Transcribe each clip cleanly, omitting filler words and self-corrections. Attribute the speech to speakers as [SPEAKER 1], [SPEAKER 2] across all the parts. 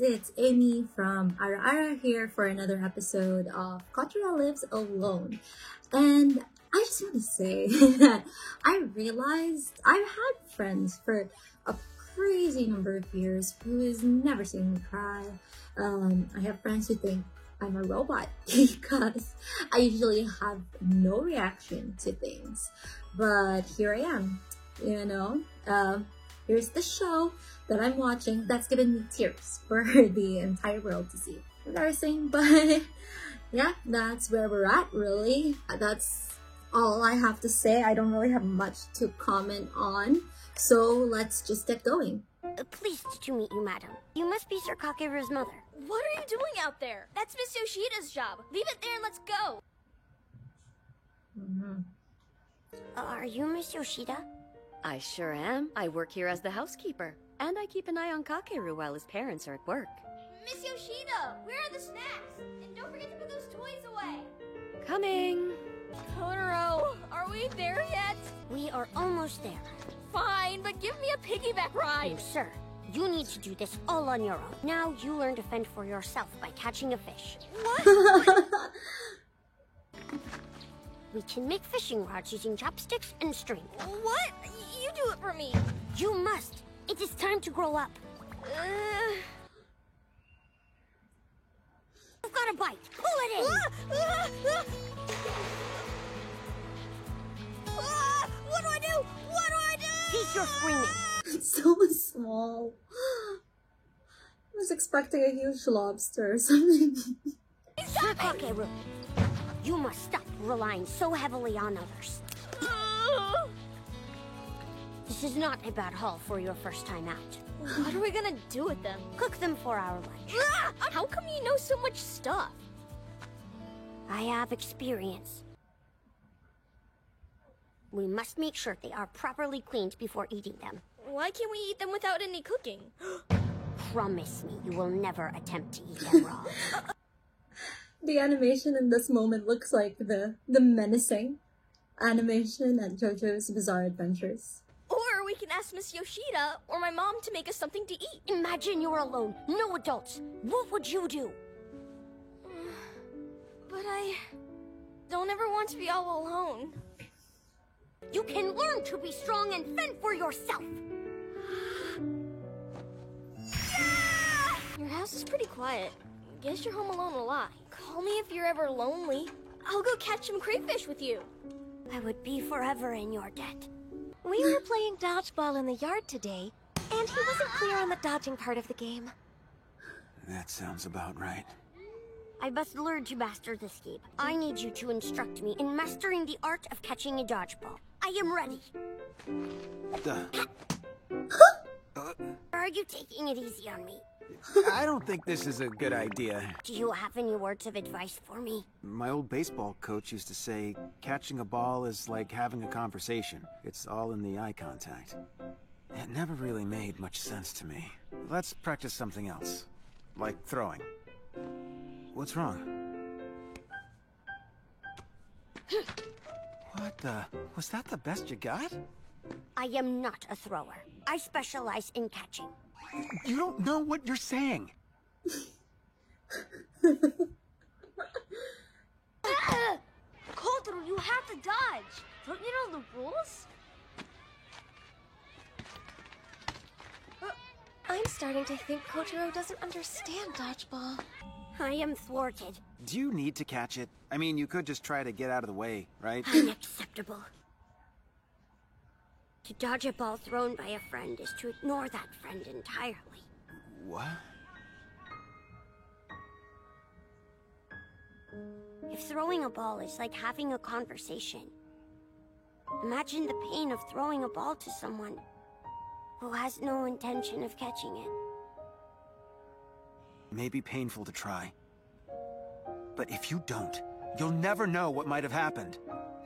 [SPEAKER 1] it's Amy from Ara Ara here for another episode of Kotaro Lives Alone. And I just want to say that I realized I've had friends for a crazy number of years who has never seen me cry. I have friends who think I'm a robot because I usually have no reaction to things. But here I am, here's the show that I'm watching that's given me tears for the entire world to see. Embarrassing, but yeah, that's where we're at, really. That's all I have to say. I don't really have much to comment on, so let's just get going.
[SPEAKER 2] Pleased to meet you, madam. You must be Sir Kakeru's mother.
[SPEAKER 3] What are you doing out there? That's Miss Yoshida's job. Leave it there and let's go.
[SPEAKER 2] Are you Miss Yoshida?
[SPEAKER 4] I sure am. I work here as the housekeeper. And I keep an eye on Kakeru while his parents are at work.
[SPEAKER 3] Miss Yoshida, where are the snacks? And don't forget to put those toys away.
[SPEAKER 4] Coming!
[SPEAKER 3] Kotaro, are we there yet?
[SPEAKER 2] We are almost there.
[SPEAKER 3] Fine, but give me a piggyback ride.
[SPEAKER 2] No, sir. You need to do this all on your own. Now you learn to fend for yourself by catching a fish.
[SPEAKER 3] What?
[SPEAKER 2] We can make fishing rods using chopsticks and string.
[SPEAKER 3] What? You do it for me.
[SPEAKER 2] You must. It is time to grow up. You've got a bite. Pull it in.
[SPEAKER 3] What do I do? What do I do?
[SPEAKER 2] Cease your screaming.
[SPEAKER 1] It's so small. I was expecting a huge lobster or something.
[SPEAKER 2] Sir Kakeru, you must stop relying so heavily on others. This is not a bad haul for your first time out.
[SPEAKER 3] What are we gonna do with them?
[SPEAKER 2] Cook them for our lunch.
[SPEAKER 3] How come you know so much stuff?
[SPEAKER 2] I have experience. We must make sure they are properly cleaned before eating them.
[SPEAKER 3] Why can't we eat them without any cooking?
[SPEAKER 2] Promise me you will never attempt to eat them raw.
[SPEAKER 1] The animation in this moment looks like the menacing animation at JoJo's Bizarre Adventures.
[SPEAKER 3] Or we can ask Miss Yoshida or my mom to make us something to eat.
[SPEAKER 2] Imagine you're alone, no adults. What would you do?
[SPEAKER 3] But I don't ever want to be all alone.
[SPEAKER 2] You can learn to be strong and fend for yourself.
[SPEAKER 3] Your house is pretty quiet. Guess you're home alone a lot. Call me if you're ever lonely. I'll go catch some crayfish with you.
[SPEAKER 2] I would be forever in your debt.
[SPEAKER 5] We were playing dodgeball in the yard today, and he wasn't clear on the dodging part of the game.
[SPEAKER 6] That sounds about right.
[SPEAKER 2] I must learn to master this game. I need you to instruct me in mastering the art of catching a dodgeball. I am ready. Are you taking it easy on me?
[SPEAKER 6] I don't think this is a good idea.
[SPEAKER 2] Do you have any words of advice for me?
[SPEAKER 6] My old baseball coach used to say, catching a ball is like having a conversation. It's all in the eye contact. It never really made much sense to me. Let's practice something else. Like throwing. What's wrong? What the? Was that the best you got?
[SPEAKER 2] I am not a thrower. I specialize in catching.
[SPEAKER 6] You don't know what you're saying.
[SPEAKER 3] Kotaro, you have to dodge. Don't you know the rules?
[SPEAKER 5] I'm starting to think Kotaro doesn't understand dodgeball.
[SPEAKER 2] I am thwarted.
[SPEAKER 6] Do you need to catch it? I mean, you could just try to get out of the way, right?
[SPEAKER 2] Unacceptable. To dodge a ball thrown by a friend is to ignore that friend entirely.
[SPEAKER 6] What?
[SPEAKER 2] If throwing a ball is like having a conversation, imagine the pain of throwing a ball to someone who has no intention of catching it.
[SPEAKER 6] It may be painful to try. But if you don't, you'll never know what might have happened.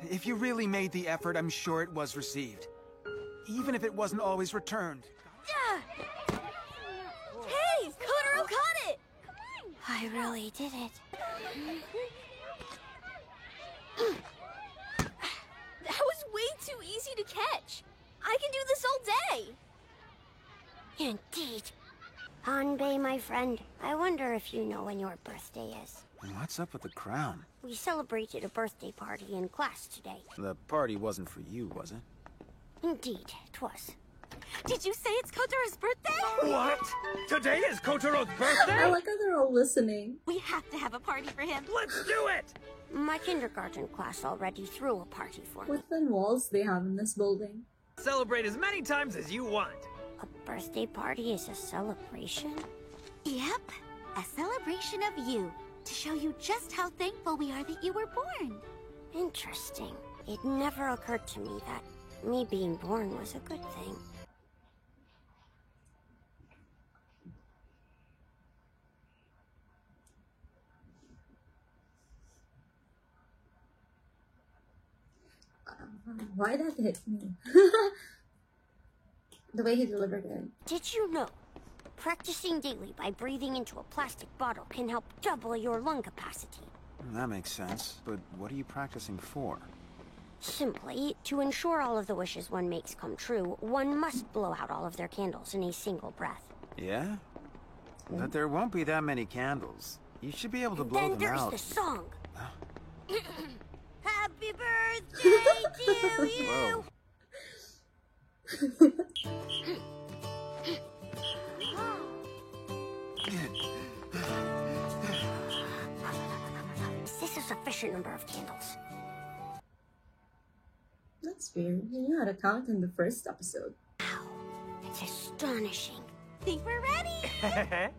[SPEAKER 6] If you really made the effort, I'm sure it was received. Even if it wasn't always returned.
[SPEAKER 3] Hey, Kotaro caught it!
[SPEAKER 2] I really did it.
[SPEAKER 3] That was way too easy to catch. I can do this all day.
[SPEAKER 2] Indeed. Hanbei, my friend, I wonder if you know when your birthday is.
[SPEAKER 6] And what's up with the crown?
[SPEAKER 2] We celebrated a birthday party in class today.
[SPEAKER 6] The party wasn't for you, was it?
[SPEAKER 2] Indeed, 'twas.
[SPEAKER 5] Did you say it's Kotaro's birthday?
[SPEAKER 7] What? Today is Kotaro's
[SPEAKER 1] I
[SPEAKER 7] birthday?
[SPEAKER 1] like how they're all listening.
[SPEAKER 5] We have to have a party for him.
[SPEAKER 7] Let's do it!
[SPEAKER 2] My kindergarten class already threw a party for me.
[SPEAKER 1] What thin walls they have in this building.
[SPEAKER 7] Celebrate as many times as you want.
[SPEAKER 2] A birthday party is a celebration?
[SPEAKER 5] Yep, a celebration of you. To show you just how thankful we are that you were born.
[SPEAKER 2] Interesting. It never occurred to me that me being born was a good thing.
[SPEAKER 1] Why that hit me? The way he delivered it.
[SPEAKER 2] Did you know? Practicing daily by breathing into a plastic bottle can help double your lung capacity.
[SPEAKER 6] That makes sense, but what are you practicing for?
[SPEAKER 2] Simply, to ensure all of the wishes one makes come true, one must blow out all of their candles in a single breath.
[SPEAKER 6] Yeah? But there won't be that many candles. You should be able to blow
[SPEAKER 2] Then
[SPEAKER 6] them
[SPEAKER 2] there's
[SPEAKER 6] out.
[SPEAKER 2] the song.
[SPEAKER 6] Huh?
[SPEAKER 2] Happy birthday to you!
[SPEAKER 6] Whoa.
[SPEAKER 2] This is a sufficient number of candles.
[SPEAKER 1] That's weird. You knew how to count in the first episode.
[SPEAKER 2] Wow, it's astonishing.
[SPEAKER 5] Think we're ready.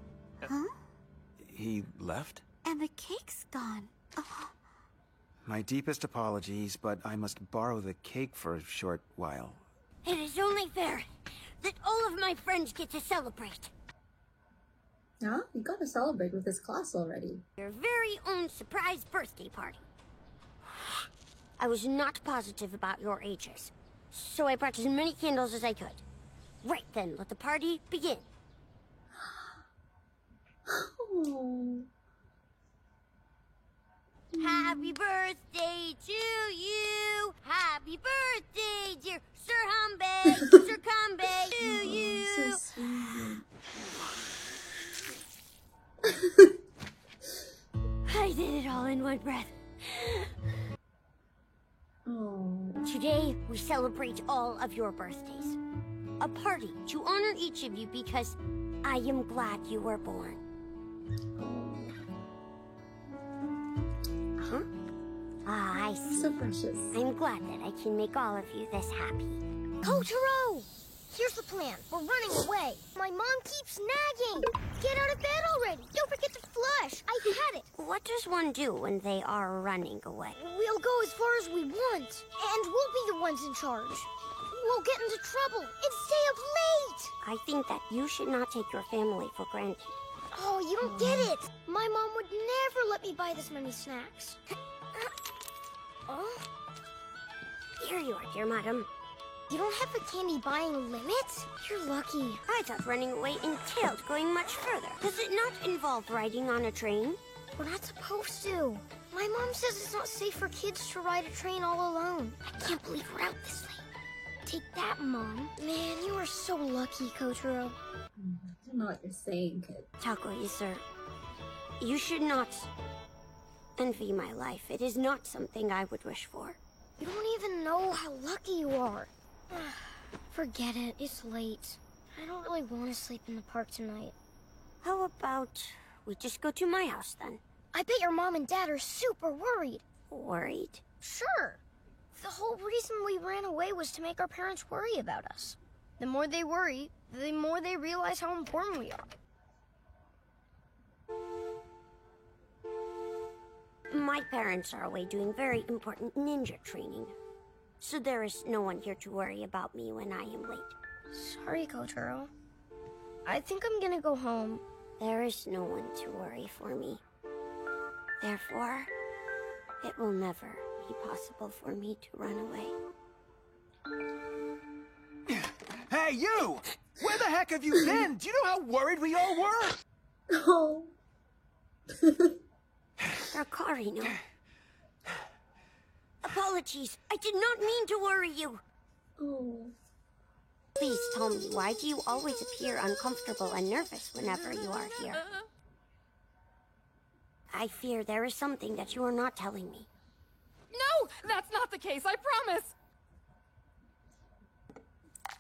[SPEAKER 5] Huh?
[SPEAKER 6] He left?
[SPEAKER 5] And the cake's gone. Oh,
[SPEAKER 6] My deepest apologies, but I must borrow the cake for a short while.
[SPEAKER 2] It is only fair that all of my friends get to celebrate.
[SPEAKER 1] Yeah, you got to celebrate with his class already.
[SPEAKER 2] Your very own surprise birthday party. I was not positive about your ages, so I brought as many candles as I could. Right then, let the party begin.
[SPEAKER 1] Oh.
[SPEAKER 2] Happy birthday to you! Happy birthday, dear Sir Hanbei! Sir Kanbei, to you!
[SPEAKER 1] So sweet.
[SPEAKER 2] I did it all in one breath.
[SPEAKER 1] Oh.
[SPEAKER 2] Today, we celebrate all of your birthdays. A party to honor each of you because I am glad you were born. Huh? Ah, I see.
[SPEAKER 1] So precious.
[SPEAKER 2] I'm glad that I can make all of you this happy.
[SPEAKER 3] Kotaro! Here's the plan. We're running away. My mom keeps nagging. Get out of bed already. Don't forget to flush. I had it.
[SPEAKER 2] What does one do when they are running away?
[SPEAKER 3] We'll go as far as we want. And we'll be the ones in charge. We'll get into trouble and stay up late.
[SPEAKER 2] I think that you should not take your family for granted.
[SPEAKER 3] Oh, you don't get it. My mom would never let me buy this many snacks. Oh?
[SPEAKER 2] Here you are, dear madam.
[SPEAKER 3] You don't have a candy buying limit? You're lucky.
[SPEAKER 2] I thought running away entailed going much further. Does it not involve riding on a train?
[SPEAKER 3] We're not supposed to. My mom says it's not safe for kids to ride a train all alone. I can't believe we're out this late. Take that, Mom. Man, you are so lucky, Kotaro.
[SPEAKER 1] I don't know what you're saying, kid.
[SPEAKER 2] Takoya, sir, you should not envy my life. It is not something I would wish for.
[SPEAKER 3] You don't even know how lucky you are. Forget it. It's late. I don't really want to sleep in the park tonight.
[SPEAKER 2] How about we just go to my house then?
[SPEAKER 3] I bet your mom and dad are super worried.
[SPEAKER 2] Worried?
[SPEAKER 3] Sure. The whole reason we ran away was to make our parents worry about us. The more they worry, the more they realize how important we are.
[SPEAKER 2] My parents are away doing very important ninja training. So there is no one here to worry about me when I am late.
[SPEAKER 3] Sorry, Kotaro. I think I'm gonna go home.
[SPEAKER 2] There is no one to worry for me. Therefore, it will never be possible for me to run away.
[SPEAKER 7] Hey, you! Where the heck have you been? Do you know how worried we all were?
[SPEAKER 1] Oh.
[SPEAKER 2] Dracarino. Apologies. I did not mean to worry you.
[SPEAKER 1] Oh.
[SPEAKER 2] Please tell me, why do you always appear uncomfortable and nervous whenever you are here? I fear there is something that you are not telling me.
[SPEAKER 8] No, that's not the case, I promise.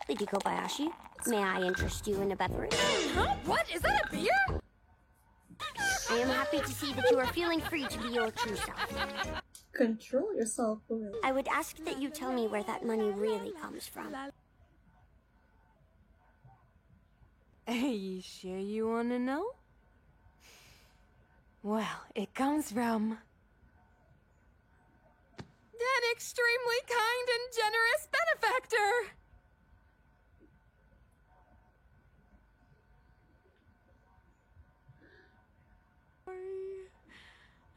[SPEAKER 2] Lady Kobayashi, may I interest you in a beverage?
[SPEAKER 8] Huh? What? Is that a beer?
[SPEAKER 2] I am happy to see that you are feeling free to be your true self.
[SPEAKER 1] Control yourself, boy.
[SPEAKER 2] I would ask that you tell me where that money really comes from.
[SPEAKER 8] You sure you want to know? Well, it comes from that extremely kind and generous benefactor.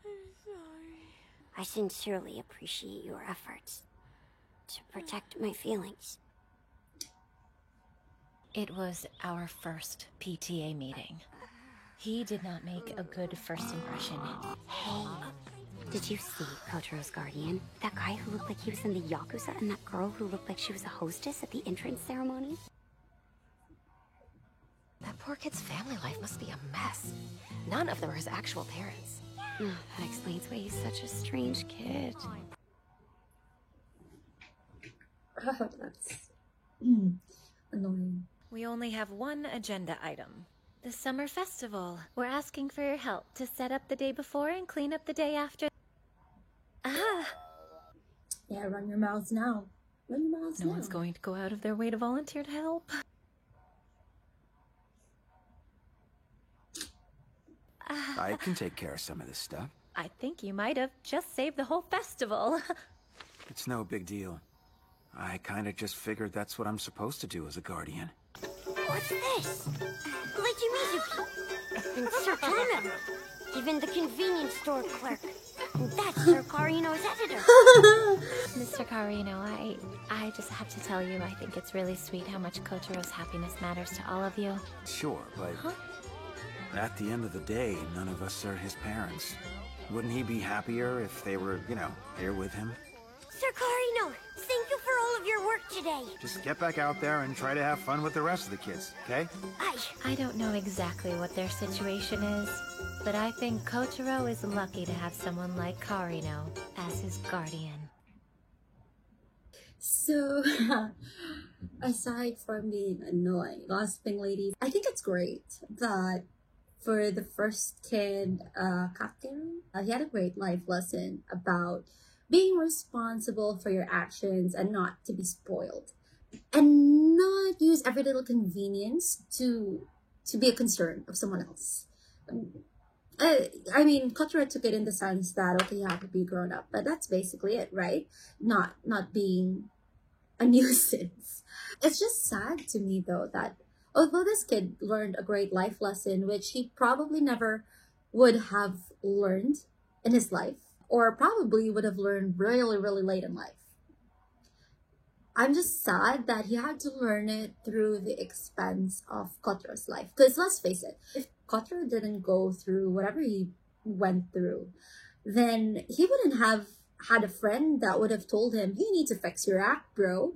[SPEAKER 8] I'm sorry.
[SPEAKER 2] I sincerely appreciate your efforts to protect my feelings.
[SPEAKER 9] It was our first PTA meeting. He did not make a good first impression.
[SPEAKER 2] Hey, did you see Kotaro's guardian? That guy who looked like he was in the Yakuza and that girl who looked like she was a hostess at the entrance ceremony?
[SPEAKER 10] That poor kid's family life must be a mess. None of them are his actual parents.
[SPEAKER 2] That explains why he's such a strange kid.
[SPEAKER 1] Oh, that's annoying.
[SPEAKER 9] We only have one agenda item. The summer festival. We're asking for your help to set up the day before and clean up the day after.
[SPEAKER 1] Yeah, run your mouths now. Run your mouths now.
[SPEAKER 9] No one's going to go out of their way to volunteer to help.
[SPEAKER 6] I can take care of some of this stuff.
[SPEAKER 9] I think you might have just saved the whole festival.
[SPEAKER 6] It's no big deal. I kind of just figured that's what I'm supposed to do as a guardian.
[SPEAKER 2] What's this? Lady Mizuki. And Sir Tono. Even the convenience store clerk. And that's Sir Karino's editor.
[SPEAKER 9] Mr. Karino, I just have to tell you, I think it's really sweet how much Kotaro's happiness matters to all of you.
[SPEAKER 6] Sure, but at the end of the day, none of us are his parents. Wouldn't he be happier if they were, here with him?
[SPEAKER 2] Sir Karino, thank you for all of your work today.
[SPEAKER 6] Just get back out there and try to have fun with the rest of the kids, okay?
[SPEAKER 9] I don't know exactly what their situation is, but I think Kotaro is lucky to have someone like Karino as his guardian.
[SPEAKER 1] So, aside from being annoying, gossiping ladies, I think it's great that for the first kid, Kakeru, he had a great life lesson about being responsible for your actions and not to be spoiled. And not use every little convenience to be a concern of someone else. I mean, Kotaro took it in the sense that, okay, you have to be grown up, but that's basically it, right? Not being a nuisance. It's just sad to me, though, that although this kid learned a great life lesson, which he probably never would have learned in his life, or probably would have learned really, really late in life. I'm just sad that he had to learn it through the expense of Kotaro's life. Because let's face it, if Kotaro didn't go through whatever he went through, then he wouldn't have had a friend that would have told him, you need to fix your act, bro.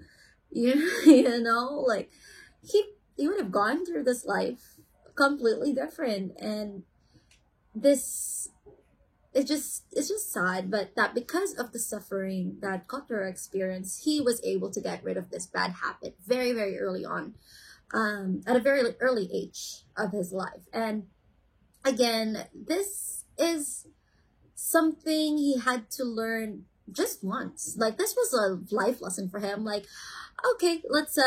[SPEAKER 1] You know, like, he would have gone through this life completely different. And this... It's just sad, but that because of the suffering that Kotaro experienced, he was able to get rid of this bad habit very, very early on, at a very early age of his life. And again, this is something he had to learn just once. Like, this was a life lesson for him. Like, okay, let's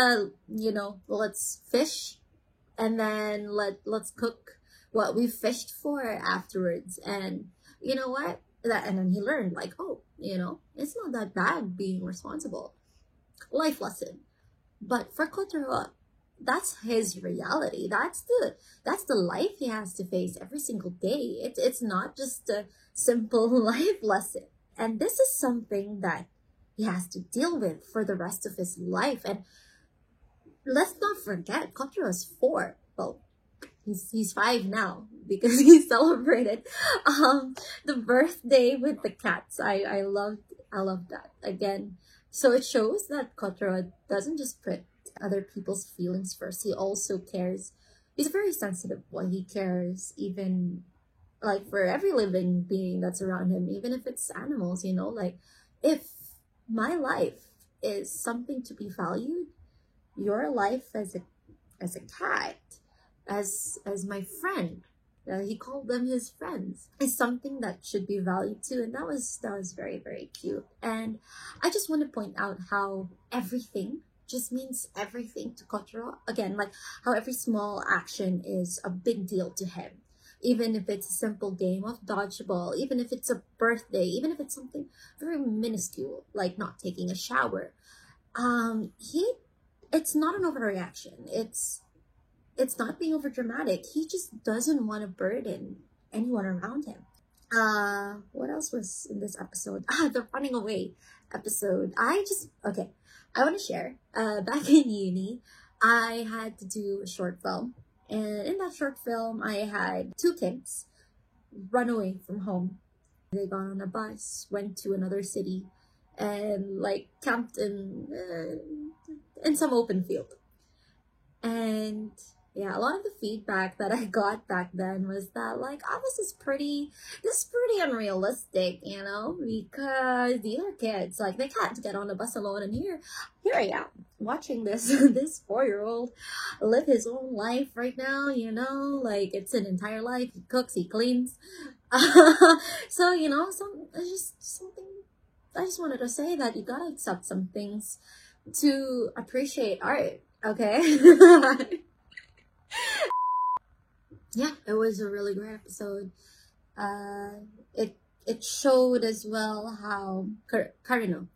[SPEAKER 1] let's fish, and then let's cook what we fished for afterwards. And you know what? And then he learned, like, oh, it's not that bad being responsible. Life lesson. But for Kotaro, that's his reality. That's the life he has to face every single day. It's not just a simple life lesson. And this is something that he has to deal with for the rest of his life. And let's not forget, Kotaro is 4. Well, he's 5 now because he celebrated the birthday with the cats. I love that again. So it shows that Kotaro doesn't just other people's feelings first. He also cares. He's a very sensitive one. He cares even like for every living being that's around him, even if it's animals, you know, like if my life is something to be valued, your life as a cat, as my friend, he called them his friends, is something that should be valued too. And that was very, very cute. And I just want to point out how everything just means everything to Kotaro. Again, like how every small action is a big deal to him. Even if it's a simple game of dodgeball, even if it's a birthday, even if it's something very minuscule, like not taking a shower. It's not an overreaction. It's not being over dramatic. He just doesn't want to burden anyone around him. What else was in this episode? The running away episode. I want to share. Back in uni, I had to do a short film. And in that short film, I had two kids run away from home. They got on a bus, went to another city, and like camped in some open field. And yeah, a lot of the feedback that I got back then was that like, oh, this is pretty unrealistic, you know, because these are kids, like they can't get on the bus alone. And here I am watching this 4-year-old live his own life right now, you know, like it's an entire life. He cooks, he cleans. So, you know, I just wanted to say that you gotta accept some things to appreciate art, okay? Yeah, it was a really great episode. It showed as well how Karino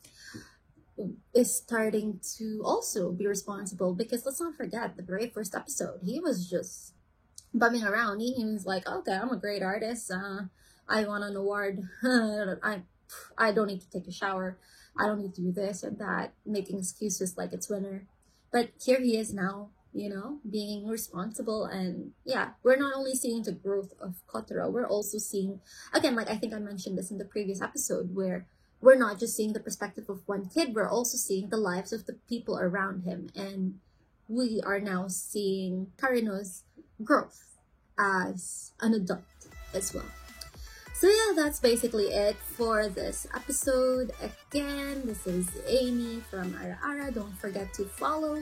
[SPEAKER 1] is starting to also be responsible, because let's not forget the very first episode, he was just bumming around. He was like, okay, I'm a great artist. I won an award. I don't need to take a shower. I don't need to do this and that, making excuses like it's winter. But here he is now, you know, being responsible. And yeah, we're not only seeing the growth of Kotaro, we're also seeing, again, like I think I mentioned this in the previous episode, where we're not just seeing the perspective of one kid, we're also seeing the lives of the people around him. And we are now seeing Karino's growth as an adult as well. So yeah, that's basically it for this episode. Again, this is Amy from Ara Ara. Don't forget to follow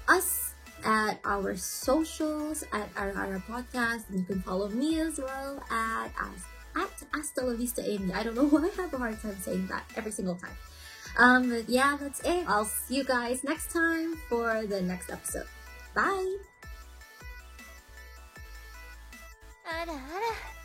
[SPEAKER 1] us at our socials at Ara Ara Podcast. And you can follow me as well at Hasta La Vista Amy. I don't know why I have a hard time saying that every single time. But yeah, that's it. I'll see you guys next time for the next episode. Bye!
[SPEAKER 3] Ara Ara.